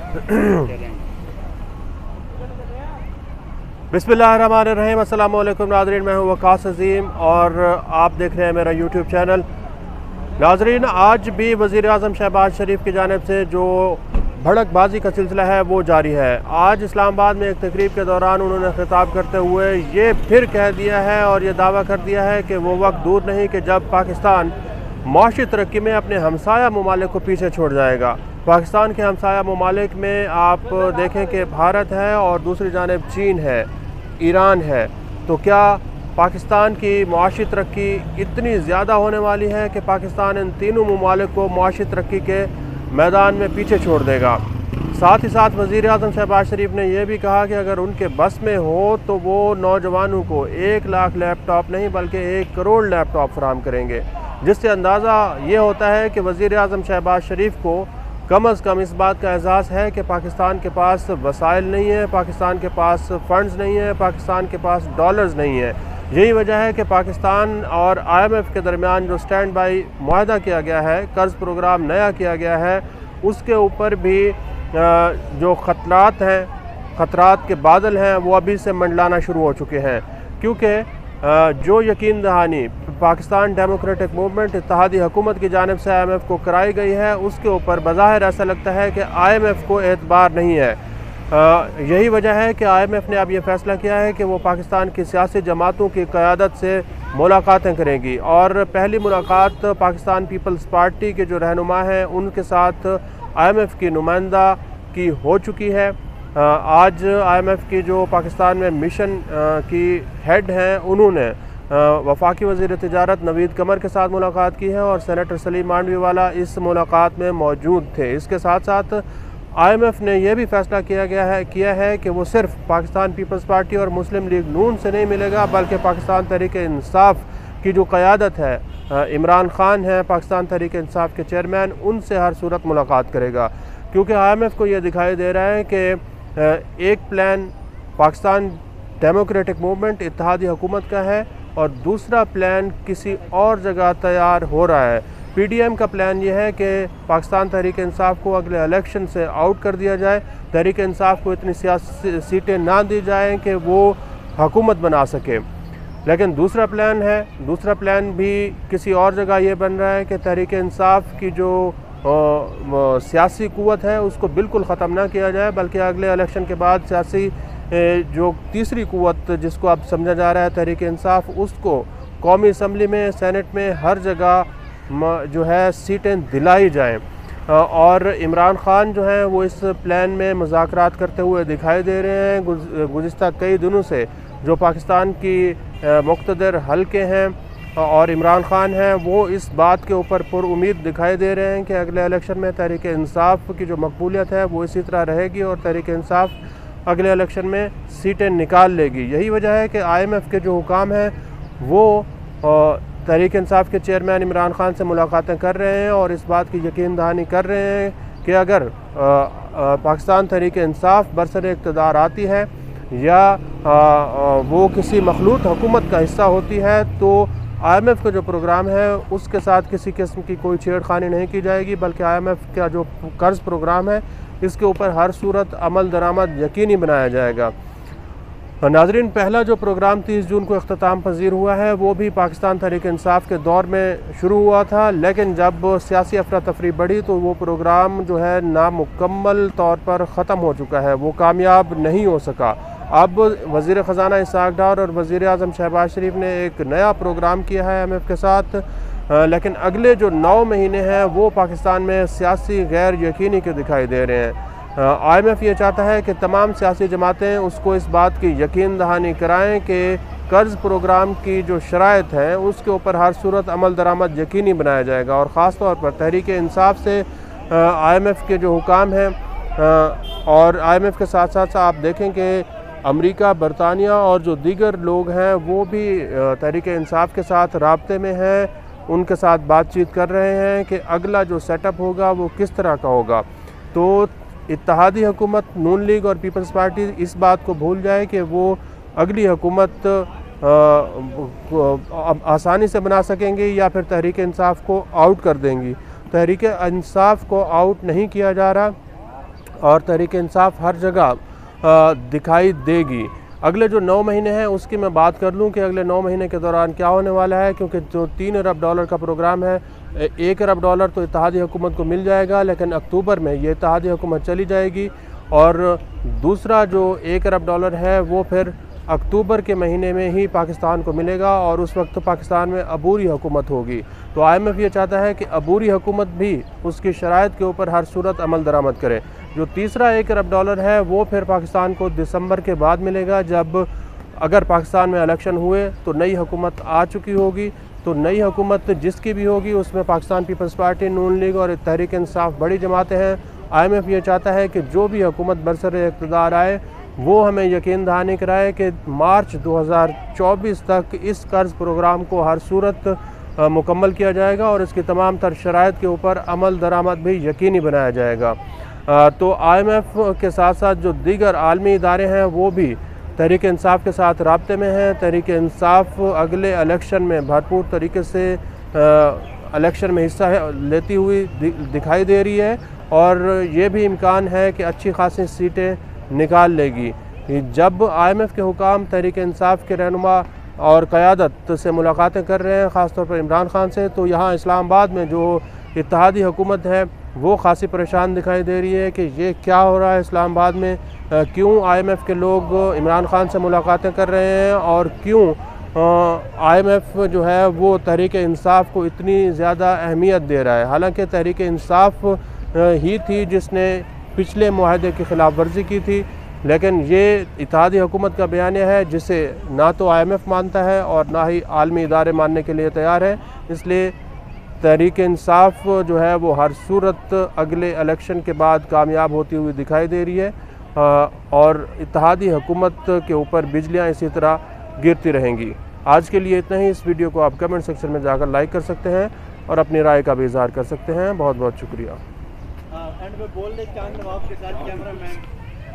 बिस्मिल्लाहिर्रहमानिर्रहीम। अस्सलाम वालेकुम नाज़रीन, मैं हूँ वकास अज़ीम और आप देख रहे हैं मेरा यूट्यूब चैनल। नाज़रीन, आज भी वज़ीर-ए-आज़म शहबाज शरीफ की जानिब से जो भड़कबाजी का सिलसिला है वो जारी है। आज इस्लामाबाद में एक तकरीब के दौरान उन्होंने खिताब करते हुए ये फिर कह दिया है और ये दावा कर दिया है कि वो वक्त दूर नहीं कि जब पाकिस्तान माशी तरक्की में अपने हमसाया ममालिक को पीछे छोड़ जाएगा। पाकिस्तान के हमसाया ममालिक में आप देखें कि भारत है और दूसरी जानिब चीन है, ईरान है। तो क्या पाकिस्तान की मुआशी तरक्की इतनी ज़्यादा होने वाली है कि पाकिस्तान इन तीनों ममालिक को मुआशी तरक्की के मैदान में पीछे छोड़ देगा? साथ ही साथ वज़ीर-ए-आज़म शहबाज शरीफ ने यह भी कहा कि अगर उनके बस में हो तो वो नौजवानों को 1 लाख लैपटॉप नहीं बल्कि 1 करोड़ लैपटॉप फराहम करेंगे, जिससे अंदाज़ा ये होता है कि वज़ीर-ए-आज़म शहबाज शरीफ को कम अज़ कम इस बात का एहसास है कि पाकिस्तान के पास वसाइल नहीं है, पाकिस्तान के पास फ़ंड्स नहीं है, पाकिस्तान के पास डॉलर्स नहीं है। यही वजह है कि पाकिस्तान और IMF के दरमियान जो स्टैंड बाई मुआहदा किया गया है, कर्ज़ प्रोग्राम नया किया गया है, उसके ऊपर भी जो ख़तरात के बादल हैं वो अभी से मंडलाना शुरू हो चुके हैं। क्योंकि जो यकीन दहानी पाकिस्तान डेमोक्रेटिक मूवमेंट इत्तेहादी हुकूमत की जानिब से IMF को कराई गई है, उसके ऊपर बज़ाहिर ऐसा लगता है कि IMF को एतबार नहीं है। यही वजह है कि IMF ने अब ये फ़ैसला किया है कि वो पाकिस्तान की सियासी जमातों की क़यादत से मुलाकातें करेगी और पहली मुलाकात पाकिस्तान पीपल्स पार्टी के जो रहनुमा हैं उनके साथ IMF की नुमाइंदा की हो चुकी है। आज IMF की जो पाकिस्तान में मिशन की हेड हैं उन्होंने वफाकी वज़ीर तिजारत नवीद कमर के साथ मुलाकात की है और सेनेटर सलीम मांडवीवाला इस मुलाकात में मौजूद थे। इसके साथ साथ IMF ने यह भी फ़ैसला किया है कि वो सिर्फ पाकिस्तान पीपल्स पार्टी और मुस्लिम लीग नून से नहीं मिलेगा बल्कि पाकिस्तान तहरीक-ए-इंसाफ़ की जो क़यादत है, इमरान ख़ान है पाकिस्तान तहरीक-ए-इंसाफ़ के चेयरमैन, उनसे हर सूरत मुलाकात करेगा। क्योंकि IMF को यह दिखाई दे रहा है कि एक प्लान पाकिस्तान डेमोक्रेटिक मूवमेंट इत्तेहादी हुकूमत का है और दूसरा प्लान किसी और जगह तैयार हो रहा है। PDM का प्लान ये है कि पाकिस्तान तहरीक-ए-इंसाफ़ को अगले इलेक्शन से आउट कर दिया जाए, तहरीक-ए-इंसाफ़ को इतनी सियासी सीटें ना दी जाएँ कि वो हुकूमत बना सके। लेकिन दूसरा प्लान भी किसी और जगह ये बन रहा है कि तहरीक-ए-इंसाफ़ की जो सियासी क़ुव्वत है उसको बिल्कुल ख़त्म ना किया जाए बल्कि अगले इलेक्शन के बाद सियासी जो तीसरी क़ुव्वत जिसको अब समझा जा रहा है तहरीक-ए-इंसाफ़, उसको कौमी असम्बली में, सेनेट में, हर जगह जो है सीटें दिलाई जाएँ। और इमरान ख़ान जो हैं वो इस प्लान में मुज़ाकरात करते हुए दिखाई दे रहे हैं। गुज़िश्ता कई दिनों से जो पाकिस्तान की मुक़्तदर हल्के हैं और इमरान ख़ान हैं वो इस बात के ऊपर पुरुम्मीद दिखाई दे रहे हैं कि अगले इलेक्शन में तहरीक-ए-इंसाफ़ की जो मकबूलियत है वो इसी तरह रहेगी और तहरीक-ए-इंसाफ़ अगले इलेक्शन में सीटें निकाल लेगी। यही वजह है कि IMF के जो हुकाम हैं वो तहरीक-ए-इंसाफ़ के चेयरमैन इमरान ख़ान से मुलाकातें कर रहे हैं और इस बात की यकीन दहानी कर रहे हैं कि अगर पाकिस्तान तहरीक-ए-इंसाफ़ बरसर इक़्तिदार आती है या वो किसी मखलूत हुकूमत का हिस्सा होती है तो IMF का जो प्रोग्राम है उसके साथ किसी किस्म की कोई छेड़खानी नहीं की जाएगी बल्कि IMF का जो कर्ज़ प्रोग्राम है इसके ऊपर हर सूरत अमल दरामद यकीनी बनाया जाएगा। नाज़रीन, पहला जो प्रोग्राम 30 जून को इख्तिताम पज़ीर हुआ है वो भी पाकिस्तान तहरीक-ए-इंसाफ़ के दौर में शुरू हुआ था, लेकिन जब सियासी अफरा तफरी बढ़ी तो वो प्रोग्राम जो है नामुकम्मल तौर पर ख़त्म हो चुका है, वो कामयाब नहीं हो सका। अब वज़ीर ख़ज़ाना इसहाक़ डार और वज़ीर-ए-आज़म शहबाज शरीफ ने एक नया प्रोग्राम किया है IMF के साथ, लेकिन अगले जो 9 महीने हैं वो पाकिस्तान में सियासी गैर यकीनी के दिखाई दे रहे हैं। IMF ये चाहता है कि तमाम सियासी जमातें उसको इस बात की यकीन दहानी कराएँ कि कर्ज़ प्रोग्राम की जो शराइत हैं उसके ऊपर हर सूरत अमल दरामद यकीनी बनाया जाएगा और ख़ास तौर पर तहरीक-ए-इंसाफ़ से IMF के जो हुकाम हैं और IMF के साथ साथ आप देखें कि अमेरिका, बरतानिया और जो दीगर लोग हैं वो भी तहरीक-ए-इंसाफ़ के साथ राब्ते में हैं, उनके साथ बातचीत कर रहे हैं कि अगला जो सेटअप होगा वो किस तरह का होगा। तो इत्तेहादी हुकूमत नून लीग और पीपल्स पार्टी इस बात को भूल जाए कि वो अगली हुकूमत आसानी से बना सकेंगे या फिर तहरीक इंसाफ को आउट कर देंगी। तहरीक इंसाफ को आउट नहीं किया जा रहा, और तहरीक इंसाफ हर जगह दिखाई देगी। अगले जो 9 महीने हैं उसकी मैं बात कर लूँ कि अगले 9 महीने के दौरान क्या होने वाला है, क्योंकि जो $3 अरब का प्रोग्राम है, $1 अरब तो इत्तेहादी हुकूमत को मिल जाएगा, लेकिन अक्टूबर में ये इत्तेहादी हुकूमत चली जाएगी और दूसरा जो $1 अरब है वो फिर अक्टूबर के महीने में ही पाकिस्तान को मिलेगा और उस वक्त तो पाकिस्तान में अबूरी हुकूमत होगी। तो IMF ये चाहता है कि अबूरी हुकूमत भी उसकी शराइत के ऊपर हर सूरत अमल दरामद करे। जो तीसरा $1 अरब है वो फिर पाकिस्तान को दिसंबर के बाद मिलेगा, जब अगर पाकिस्तान में इलेक्शन हुए तो नई हुकूमत आ चुकी होगी। तो नई हुकूमत जिसकी भी होगी उसमें पाकिस्तान पीपल्स पार्टी, नून लीग और तहरीक इंसाफ बड़ी जमातें हैं। IMF ये चाहता है कि जो भी हुकूमत बरसर इक़्तिदार आए वो हमें यकीन दहानी कराए कि मार्च 2024 तक इस कर्ज़ प्रोग्राम को हर सूरत मुकम्मल किया जाएगा और इसकी तमाम तर शराइत के ऊपर अमल दरामद भी यकीनी बनाया जाएगा। तो IMF के साथ साथ जो दीगर आलमी इदारे हैं वो भी तहरीक इंसाफ के साथ राब्ते में हैं। तहरीक इंसाफ अगले इलेक्शन में भरपूर तरीके से इलेक्शन में हिस्सा लेती हुई दिखाई दे रही है और ये भी इम्कान है कि अच्छी खासी सीटें निकाल लेगी। जब IMF के हुकाम तहरीक इंसाफ के रहनुमा और क़यादत से मुलाकातें कर रहे हैं, ख़ास तौर पर इमरान खान से, तो यहाँ इस्लामाबाद में जो इत्तेहादी हुकूमत है वो खासी परेशान दिखाई दे रही है कि ये क्या हो रहा है इस्लामाबाद में, क्यों IMF के लोग इमरान खान से मुलाकातें कर रहे हैं और क्यों IMF जो है वो तहरीक इंसाफ को इतनी ज़्यादा अहमियत दे रहा है। हालांकि तहरीक इंसाफ ही थी जिसने पिछले मुआहदे की ख़िलाफ़ वर्जी की थी, लेकिन ये इत्तेहादी हुकूमत का बयानिया है जिसे ना तो IMF मानता है और ना ही आलमी इदारे मानने के लिए तैयार है। इसलिए तहरीक इंसाफ जो है वो हर सूरत अगले इलेक्शन के बाद कामयाब होती हुई दिखाई दे रही है और इत्तेहादी हुकूमत के ऊपर बिजलियाँ इसी तरह गिरती रहेंगी। आज के लिए इतना ही। इस वीडियो को आप कमेंट सेक्शन में जाकर लाइक कर सकते हैं और अपनी राय का भी इज़हार कर सकते हैं। बहुत बहुत शुक्रिया। एंड में बोल दे चांद नवाब के साथ कैमरा मैन।